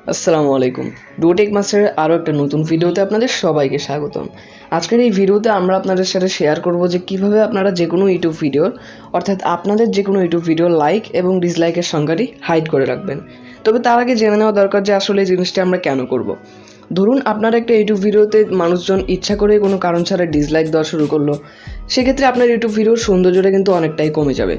আসসালামু আলাইকুম। ডুটেক মাস্টারের আরও একটা নতুন ভিডিওতে আপনাদের সবাইকে স্বাগতম। আজকের এই ভিডিওতে আমরা আপনাদের সাথে শেয়ার করব যে কিভাবে আপনারা যে কোনো ইউটিউব ভিডিওর অর্থাৎ আপনাদের যে কোনো ইউটিউব ভিডিওর লাইক এবং ডিসলাইকের সংখ্যাটি হাইড করে রাখবেন। তবে তার আগে জেনে নেওয়া দরকার যে আসলে এই জিনিসটি আমরা কেন করব। ধরুন আপনার একটা ইউটিউব ভিডিওতে মানুষজন ইচ্ছা করে কোনো কারণ ছাড়া ডিসলাইক দেওয়া শুরু করলো, সেক্ষেত্রে আপনার ইউটিউব ভিডিওর সৌন্দর্যটা কিন্তু অনেকটাই কমে যাবে।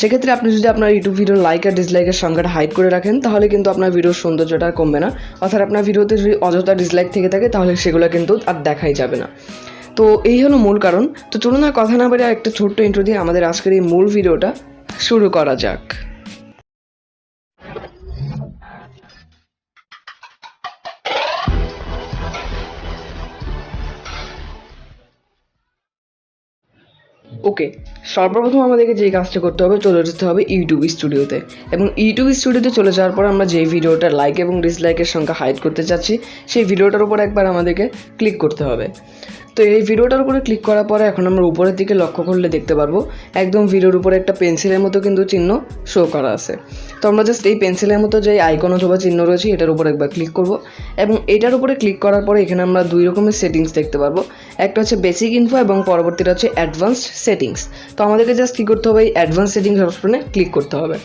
সেক্ষেত্রে আপনি যদি আপনার ইউটিউব ভিডিওর লাইক আর ডিসলাইকের সংখ্যাটা হাইড করে রাখেন, তাহলে কিন্তু আপনার ভিডিওর সৌন্দর্যটা আর কমবে না। অর্থাৎ আপনার ভিডিওতে যদি অযথা ডিসলাইক থেকে থাকে তাহলে সেগুলো কিন্তু আর দেখাই যাবে না। তো এই হলো মূল কারণ। তো চলুন আর কথা না বেরিয়ে একটা ছোট্ট ইন্ট্রো দিয়ে আমাদের আজকের এই মূল ভিডিওটা শুরু করা যাক। ওকে, সর্বপ্রথম আমাদেরকে যেই কাজটা করতে হবে, চলে যেতে হবে ইউটিউব স্টুডিওতে। এবং ইউটিউব স্টুডিওতে চলে যাওয়ার পর আমরা যেই ভিডিওটার লাইক এবং ডিসলাইকের সংখ্যা হাইড করতে চাচ্ছি, সেই ভিডিওটার উপর একবার আমাদেরকে ক্লিক করতে হবে। তো এই ভিডিওটার উপরে ক্লিক করার পরে এখন আমরা উপরের দিকে লক্ষ্য করলে দেখতে পারবো একদম ভিডিওর উপরে একটা পেন্সিলের মতো কিন্তু চিহ্ন শো করা আছে। তো আমরা জাস্ট এই পেন্সিলের মতো যে আইকন অথবা চিহ্ন রয়েছে এটার উপর একবার ক্লিক করব। এবং এটার উপরে ক্লিক করার পরে এখানে আমরা দুই রকমের সেটিংস দেখতে পারবো। একটা হচ্ছে বেসিক ইনফো এবং পরবর্তীটা হচ্ছে অ্যাডভান্সড সেটিংস। তো আমাদেরকে জাস্ট কী করতে হবে, এই অ্যাডভান্স সেটিংস অপশনে ক্লিক করতে হবে।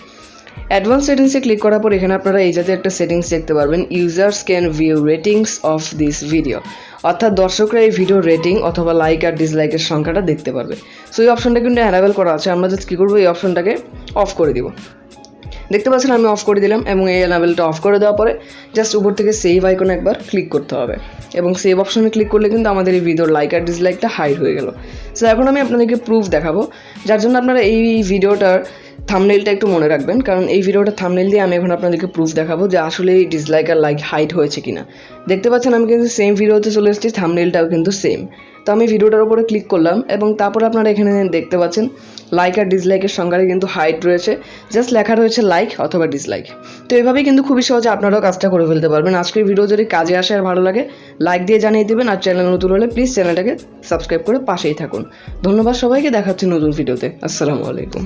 অ্যাডভান্স সেটিংসে ক্লিক করার পর এখানে আপনারা এই জাতীয় একটা সেটিংস দেখতে পারবেন, users can view ratings of this video. অর্থাৎ দর্শকরা এই ভিডিও রেটিং অথবা লাইক আর ডিসলাইকের সংখ্যাটা দেখতে পারবে। সো এই অপশনটা কিন্তু অ্যানাবেল করা আছে। আমরা জাস্ট কী করবো, এই অপশনটাকে অফ করে দিব। দেখতে পাচ্ছেন আমি অফ করে দিলাম এবং এই অ্যানাবেলটা অফ করে দেওয়ার পরে জাস্ট উপর থেকে সেভ আইকনে একবার ক্লিক করতে হবে। এবং সেভ অপশনে ক্লিক করলে কিন্তু আমাদের এই ভিডিওর লাইক আর ডিসলাইকটা হাইড হয়ে গেল। সো এখন আমি আপনাদেরকে প্রুফ দেখাবো, যার জন্য আপনারা এই ভিডিওটার থাম্বনেইলটা একটু মনে রাখবেন, কারণ এই ভিডিওটা থাম্বনেইল দিয়ে আমি এখন আপনাদেরকে প্রুফ দেখাবো যে আসলে এই ডিসলাইক আর লাইক হাইড হয়েছে কিনা। দেখতে পাচ্ছেন আমি কিন্তু সেম ভিডিওতে চলে এসেছি, থাম্বনেইলটাও কিন্তু সেম। তো আমি ভিডিওটার উপরে ক্লিক করলাম এবং তারপরে আপনারা এখানে দেখতে পাচ্ছেন লাইক আর ডিসলাইকের সংখ্যাটা কিন্তু হাইড রয়েছে, জাস্ট লেখা রয়েছে লাইক অথবা ডিসলাইক। তো এভাবেই কিন্তু খুবই সহজে আপনারাও কাজটা করে ফেলতে পারবেন। আজকের ভিডিও যদি কাজে আসে আর ভালো লাগে, লাইক দিয়ে জানিয়ে দেবেন। আর চ্যানেল নতুন হলে প্লিজ চ্যানেলটাকে সাবস্ক্রাইব করে পাশেই থাকুন। ধন্যবাদ সবাইকে, দেখাচ্ছি নতুন ভিডিওতে। আসসালামু আলাইকুম।